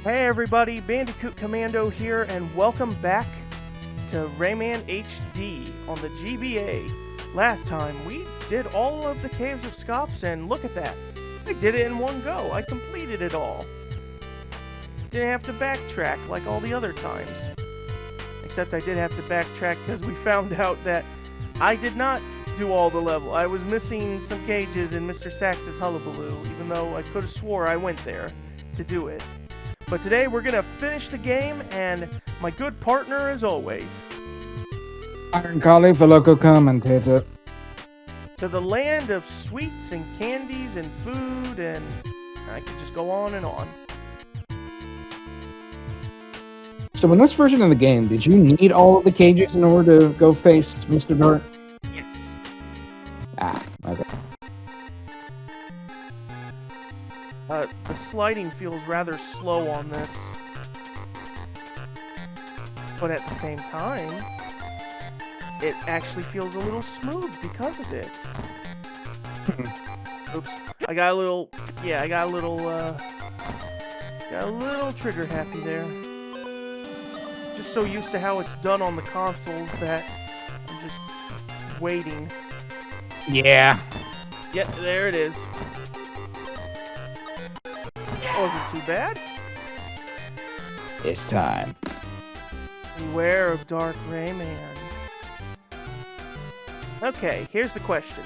Hey everybody, Bandicoot Commando here, and welcome back to Rayman HD on the GBA. Last time, we did all of the Caves of Scops, and look at that. I did it in one go. I completed it all. Didn't have to backtrack like all the other times. Except I did have to backtrack because we found out that I did not do all the level. I was missing some cages in Mr. Sax's Hullabaloo, even though I could have swore I went there to do it. But today we're gonna finish the game, and my good partner as always. Iron Collie for local commentator. To the land of sweets and candies and food, and I could just go on and on. So in this version of the game, did you need all of the cages in order to go face Mr. Dark? Yes. Ah, okay. The sliding feels rather slow on this. But at the same time, it actually feels a little smooth because of it. Oops. I got a little trigger happy there. Just so used to how it's done on the consoles that I'm just waiting. Yeah. Yep, there it is. Wasn't too bad. It's time. Beware of Dark Rayman. Okay, here's the question.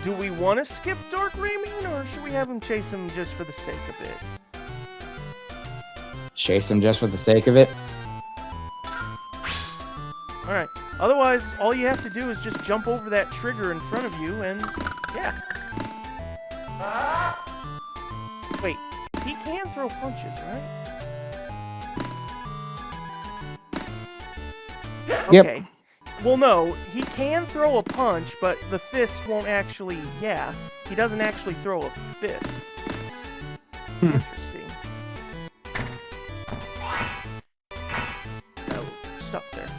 Do we want to skip Dark Rayman, or should we have him chase him just for the sake of it? Chase him just for the sake of it? Alright, otherwise, all you have to do is just jump over that trigger in front of you, and yeah. Wait, he can throw punches, right? Yep. Okay. Well, no, he can throw a punch, but the fist won't actually, he doesn't actually throw a fist. Interesting. Oh, stuck there.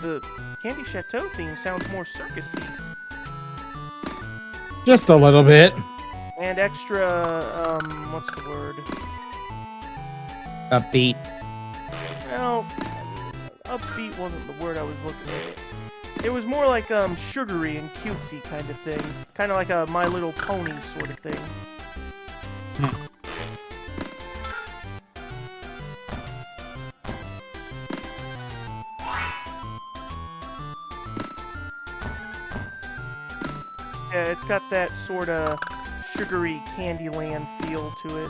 The Candy Chateau theme sounds more circusy. Just a little bit. And extra, what's the word? Upbeat. Well, upbeat wasn't the word I was looking at. It was more like, sugary and cutesy kind of thing. Kind of like a My Little Pony sort of thing. Yeah, it's got that sort of sugary Candyland feel to it.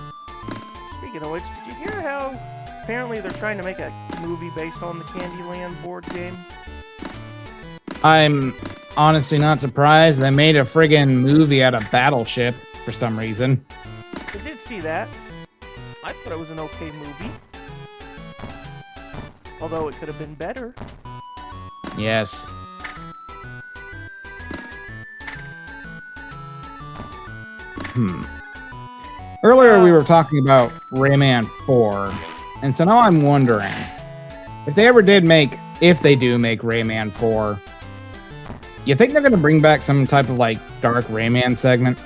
Speaking of which, did you hear how apparently they're trying to make a movie based on the Candyland board game? I'm honestly not surprised. They made a friggin' movie out of Battleship for some reason. I did see that. I thought it was an okay movie. Although it could have been better. Yes. Earlier we were talking about Rayman 4, and so now I'm wondering if they do make Rayman 4, you think they're going to bring back some type of like Dark Rayman segment?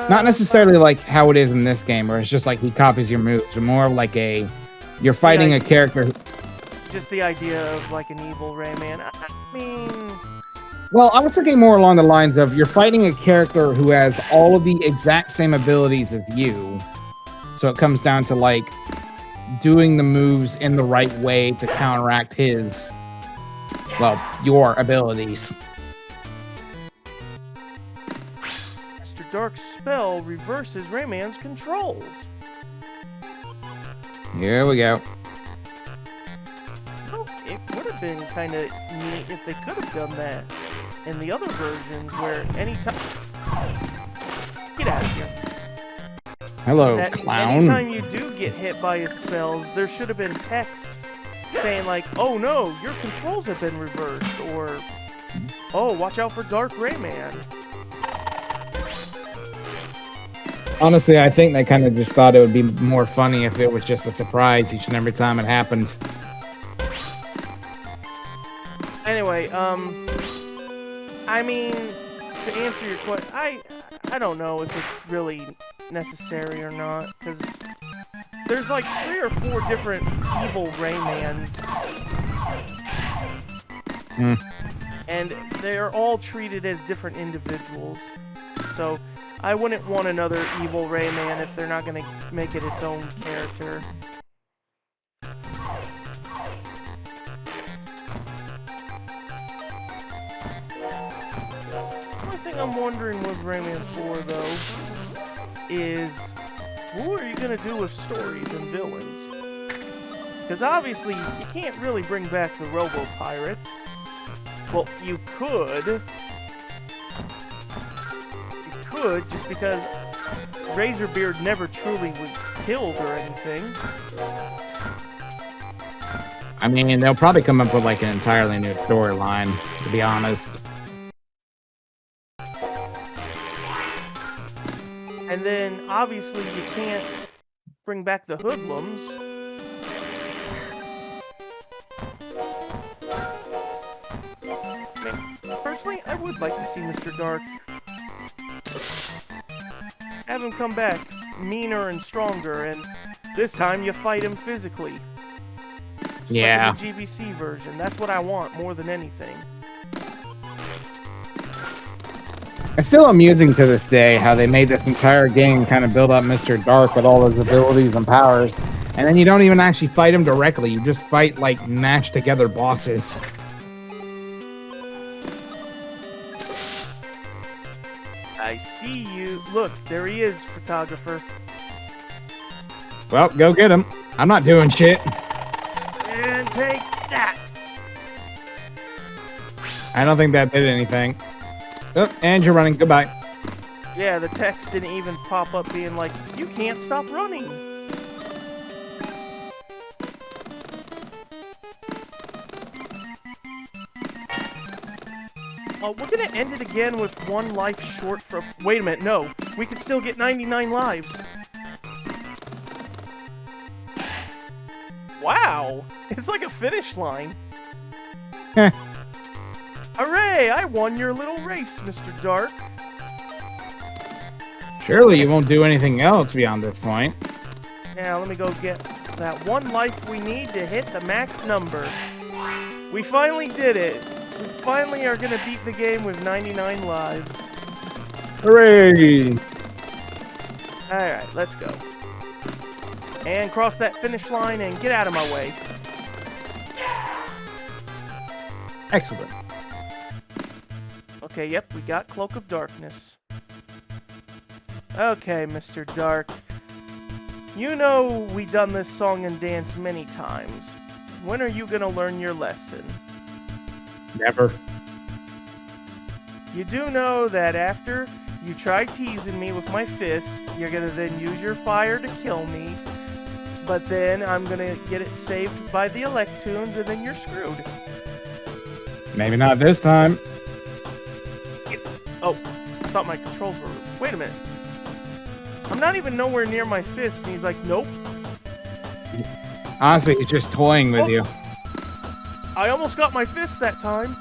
Not necessarily like how it is in this game, where it's just like he copies your moves, but more like you're fighting a character. Just the idea of like an evil Rayman. I mean... Well, I was thinking more along the lines of you're fighting a character who has all of the exact same abilities as you. So it comes down to like doing the moves in the right way to counteract your abilities. Mr. Dark's spell reverses Rayman's controls. Here we go. Oh, it would have been kind of neat if they could have done that in the other versions where anytime... Get out of here. Hello, clown. Anytime you do get hit by his spells, there should have been text saying like, oh no, your controls have been reversed, or, oh, watch out for Dark Rayman. Honestly, I think they kind of just thought it would be more funny if it was just a surprise each and every time it happened. Anyway, I mean, to answer your question, I don't know if it's really necessary or not, because there's like 3 or 4 different evil Raymans. And they're all treated as different individuals. So I wouldn't want another evil Rayman if they're not going to make it its own character. One thing I'm wondering with Rayman 4, though, is what are you going to do with stories and villains? Because obviously, you can't really bring back the Robo-Pirates. Well, you could. You could, just because Razorbeard never truly was killed or anything. I mean, they'll probably come up with like an entirely new storyline, to be honest. And then, obviously, you can't bring back the Hoodlums. Personally, I would like to see Mr. Dark. Have him come back meaner and stronger, and this time you fight him physically. Yeah. Like in the GBC version. That's what I want more than anything. It's still amusing to this day how they made this entire game kind of build up Mr. Dark with all his abilities and powers, and then you don't even actually fight him directly. You just fight like mashed together bosses. I see you. Look, there he is, photographer. Well, go get him. I'm not doing shit. And take that. I don't think that did anything. Oh, and you're running. Goodbye. Yeah, the text didn't even pop up being like, you can't stop running. We're gonna end it again with 1 life short from... Wait a minute, no. We can still get 99 lives. Wow! It's like a finish line. Heh. Hooray! I won your little race, Mr. Dark. Surely you won't do anything else beyond this point. Now, let me go get that 1 life we need to hit the max number. We finally did it. We finally are gonna beat the game with 99 lives. Hooray! Alright, let's go. And cross that finish line and get out of my way. Excellent. Okay, yep, we got Cloak of Darkness. Okay, Mr. Dark. You know we done this song and dance many times. When are you gonna learn your lesson? Never. You do know that after you try teasing me with my fist, you're gonna then use your fire to kill me, but then I'm gonna get it saved by the Electoons, and then you're screwed. Maybe not this time. Oh, I thought my controls were... Wait a minute. I'm not even nowhere near my fist, and he's like, nope. Honestly, he's just toying with you. I almost got my fist that time.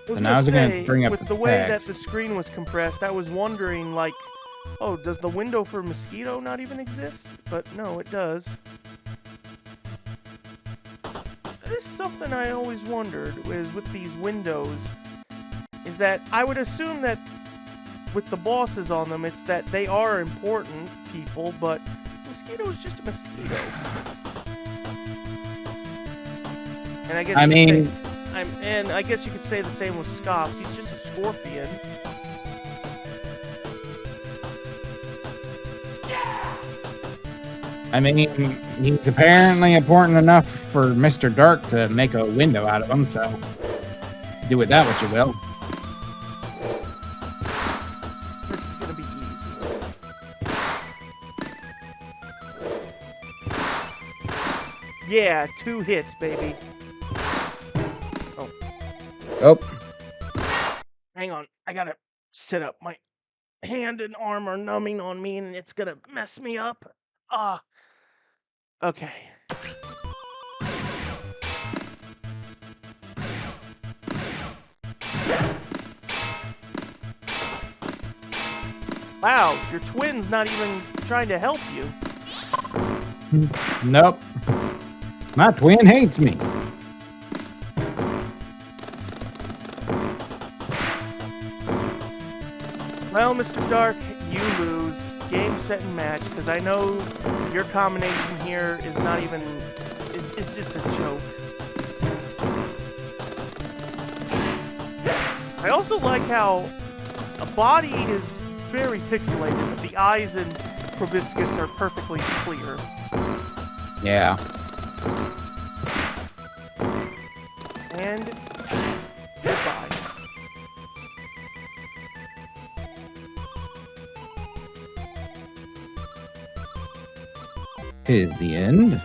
And I was going to bring up with the way text. that the screen was compressed, I was wondering, like, oh, does the window for Mosquito not even exist? But no, it does. That is something I always wondered, is with these windows, is that I would assume that with the bosses on them, it's that they are important people, but Mosquito is just a mosquito. And I guess I guess you could say the same with Scops. He's just a scorpion. I mean, he's apparently important enough for Mr. Dark to make a window out of him, so do with that what you will. This is gonna be easy. Yeah, 2 hits, baby. Oh. Hang on, I gotta sit up. My hand and arm are numbing on me, and it's gonna mess me up. Ah. Okay. Wow, your twin's not even trying to help you. Nope. My twin hates me. Well, Mr. Dark, you lose. Game, set, and match, because I know your combination here is not even... It's just a joke. I also like how a body is very pixelated, but the eyes and proboscis are perfectly clear. Yeah. And goodbye. Is the end.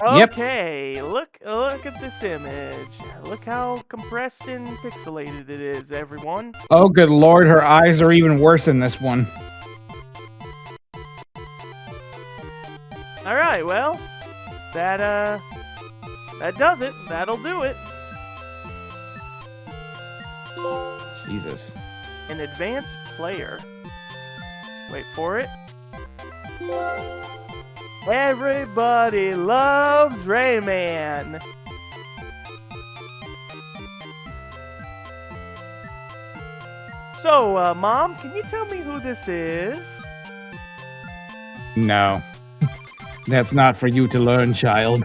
Okay, look at this image. Look how compressed and pixelated it is, everyone. Oh, good lord, her eyes are even worse in this one. Alright, well, that does it. That'll do it. Jesus. An advanced player. Wait for it. Everybody loves Rayman. So, Mom, can you tell me who this is? No. That's not for you to learn, child.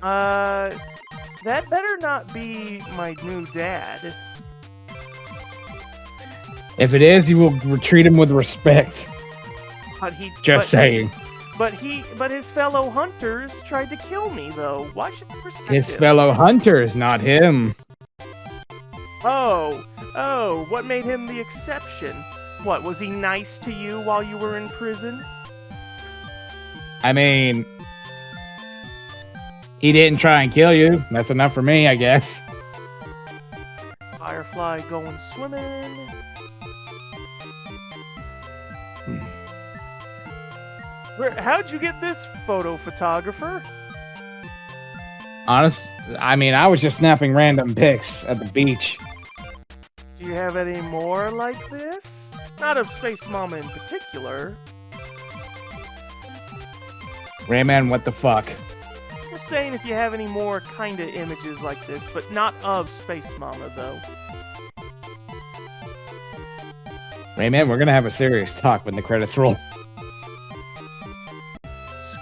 That better not be my new dad. If it is, you will treat him with respect. But he Just saying. But his fellow hunters tried to kill me, though. Why should I respect His him? fellow hunters, not him. Oh, what made him the exception? What, was he nice to you while you were in prison? I mean, he didn't try and kill you. That's enough for me, I guess. Firefly going swimming. How'd you get this photo, photographer? I was just snapping random pics at the beach. Do you have any more like this? Not of Space Mama in particular. Rayman, what the fuck? Just saying if you have any more kinda images like this, but not of Space Mama, though. Rayman, we're gonna have a serious talk when the credits roll.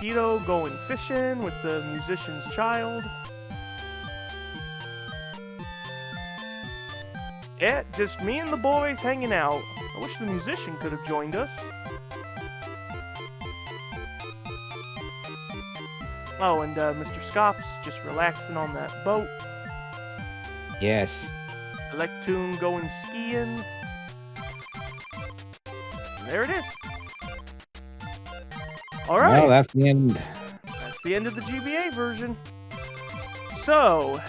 Mosquito going fishing with the musician's child. Yeah, just me and the boys hanging out. I wish the musician could have joined us. Oh, and Mr. Scops just relaxing on that boat. Yes. Electoon going skiing. And there it is. All right. Well, that's the end. That's the end of the GBA version. So,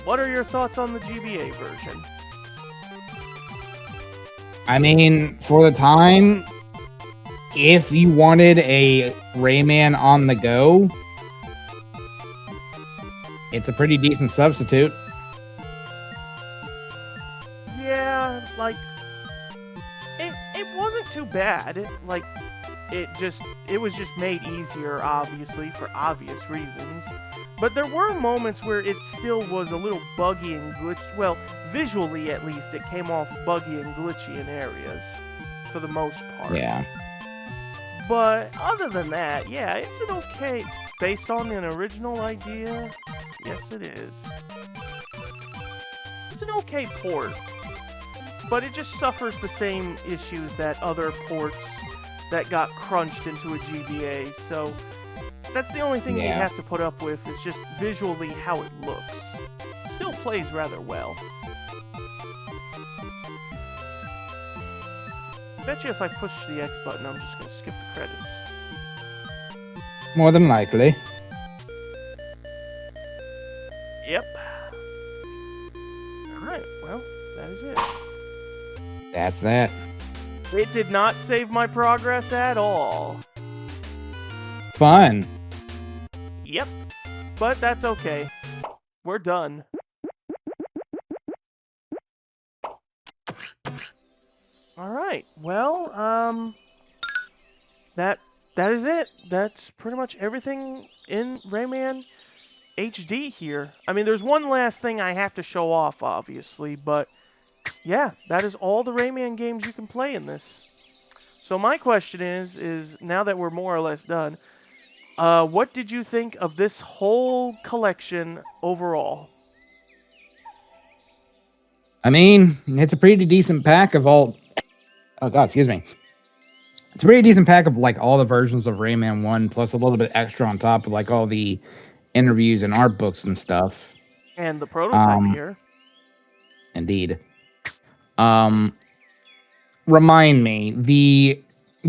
what are your thoughts on the GBA version? I mean, for the time, if you wanted a Rayman on the go, it's a pretty decent substitute. Yeah, like, it wasn't too bad. It was just made easier, obviously, for obvious reasons. But there were moments where it still was a little buggy and glitchy. Well, visually at least, it came off buggy and glitchy in areas, for the most part. Yeah. But other than that, yeah, it's an okay, based on an original idea, yes it is. It's an okay port, but it just suffers the same issues that other ports that got crunched into a GBA, so that's the only thing you have to put up with, is just visually how it looks. It still plays rather well. I bet you if I push the X button, I'm just going to skip the credits. More than likely. Yep. Alright, well, that is it. That's that. It did not save my progress at all. Fun. Yep. But that's okay. We're done. All right. Well, that that is it. That's pretty much everything in Rayman HD here. I mean, there's one last thing I have to show off, obviously, but yeah, that is all the Rayman games you can play in this. So my question is now that we're more or less done, what did you think of this whole collection overall? I mean, it's a pretty decent pack of all. Oh God, excuse me. It's a pretty decent pack of like all the versions of Rayman One, plus a little bit extra on top of like all the interviews and art books and stuff. And the prototype Um, here. indeed. Um, Remind me, the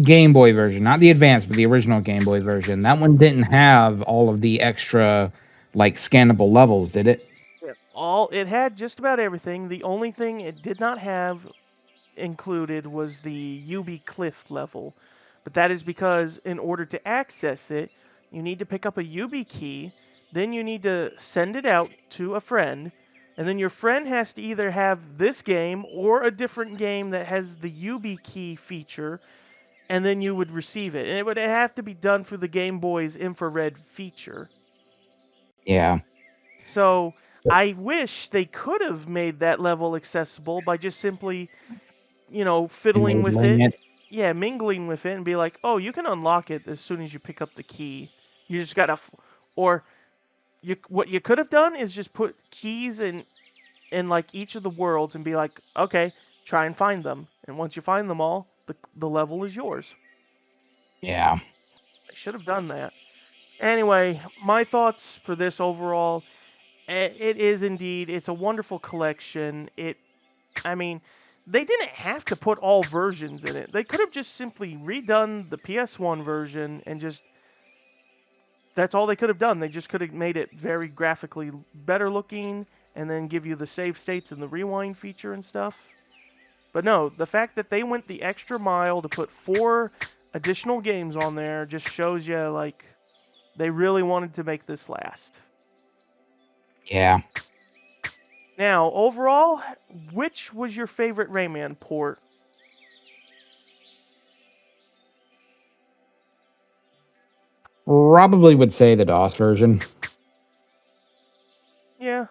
Game Boy version, not the advanced, but the original Game Boy version. That one didn't have all of the extra like scannable levels, did it? Yeah. All it had just about everything. The only thing it did not have included was the UB Cliff level. But that is because in order to access it, you need to pick up a UB key, then you need to send it out to a friend, and then your friend has to either have this game or a different game that has the UB key feature, and then you would receive it. And it would have to be done through the Game Boy's infrared feature. Yeah. So I wish they could have made that level accessible by just simply, fiddling with Enabling it. it. Yeah, mingling with it and be like, oh, you can unlock it as soon as you pick up the key. You just gotta, or what you could have done is just put keys in like each of the worlds and be like, okay, try and find them. And once you find them all, the level is yours. Yeah. They should have done that. Anyway, my thoughts for this overall, it is indeed, it's a wonderful collection. I mean, they didn't have to put all versions in it. They could have just simply redone the PS1 version and just that's all they could have done. They just could have made it very graphically better looking and then give you the save states and the rewind feature and stuff. But no, the fact that they went the extra mile to put 4 additional games on there just shows you like they really wanted to make this last. Yeah. Now, overall, which was your favorite Rayman port? Probably would say the DOS version. Yeah,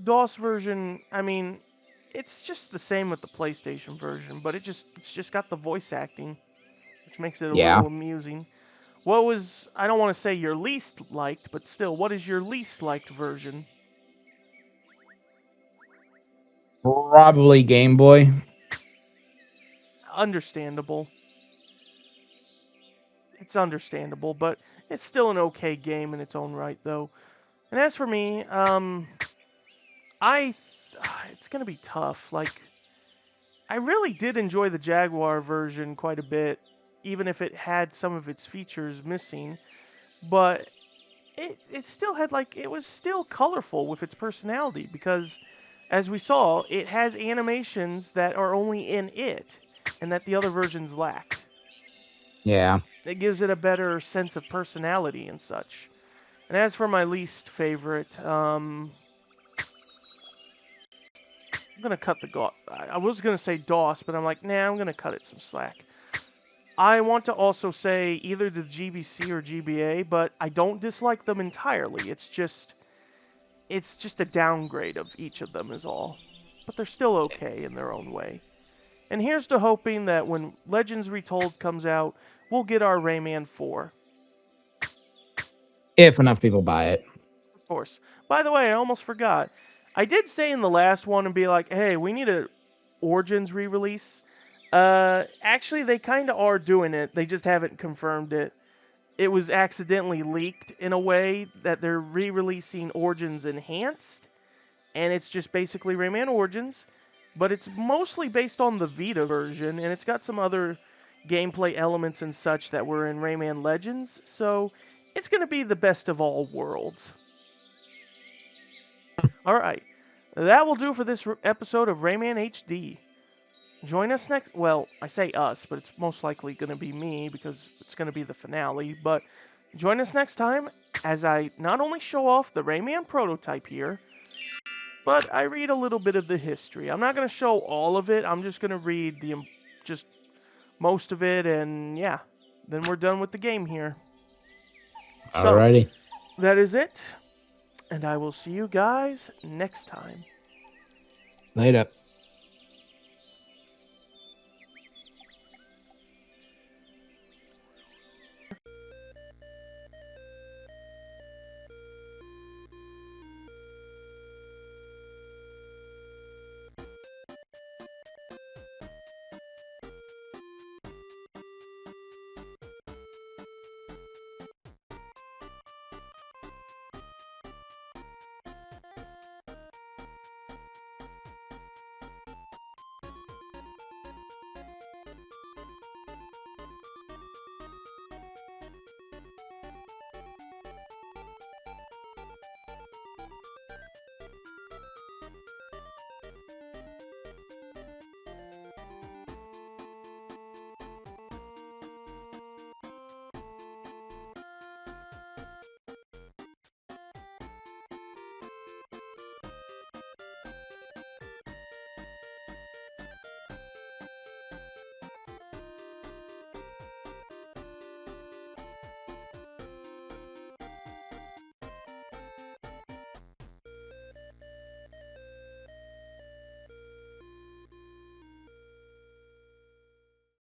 DOS version, I mean, it's just the same with the PlayStation version, but it's just got the voice acting, which makes it a Yeah. little amusing. What was I don't want to say your least liked, but still, what is your least liked version? Probably Game Boy. Understandable. It's understandable, but it's still an okay game in its own right, though. And as for me, I it's gonna be tough. Like, I really did enjoy the Jaguar version quite a bit, even if it had some of its features missing. But it still had like it was still colorful with its personality because, as we saw, it has animations that are only in it, and that the other versions lacked. Yeah. It gives it a better sense of personality and such. And as for my least favorite, I'm gonna cut the I was gonna say DOS, but I'm like, nah, I'm gonna cut it some slack. I want to also say either the GBC or GBA, but I don't dislike them entirely. It's just a downgrade of each of them is all. But they're still okay in their own way. And here's to hoping that when Legends Retold comes out, we'll get our Rayman 4. If enough people buy it. Of course. By the way, I almost forgot. I did say in the last one and be like, hey, we need a Origins re-release. Actually, they kind of are doing it. They just haven't confirmed it. It was accidentally leaked in a way that they're re-releasing Origins Enhanced, and it's just basically Rayman Origins, but it's mostly based on the Vita version, and it's got some other gameplay elements and such that were in Rayman Legends, so it's going to be the best of all worlds. All right, that will do for this episode of Rayman HD. Join us next. Well, I say us, but it's most likely going to be me because it's going to be the finale. But join us next time as I not only show off the Rayman prototype here, but I read a little bit of the history. I'm not going to show all of it. I'm just going to read just most of it, and yeah, then we're done with the game here. So, Alrighty. that is it, and I will see you guys next time. Later.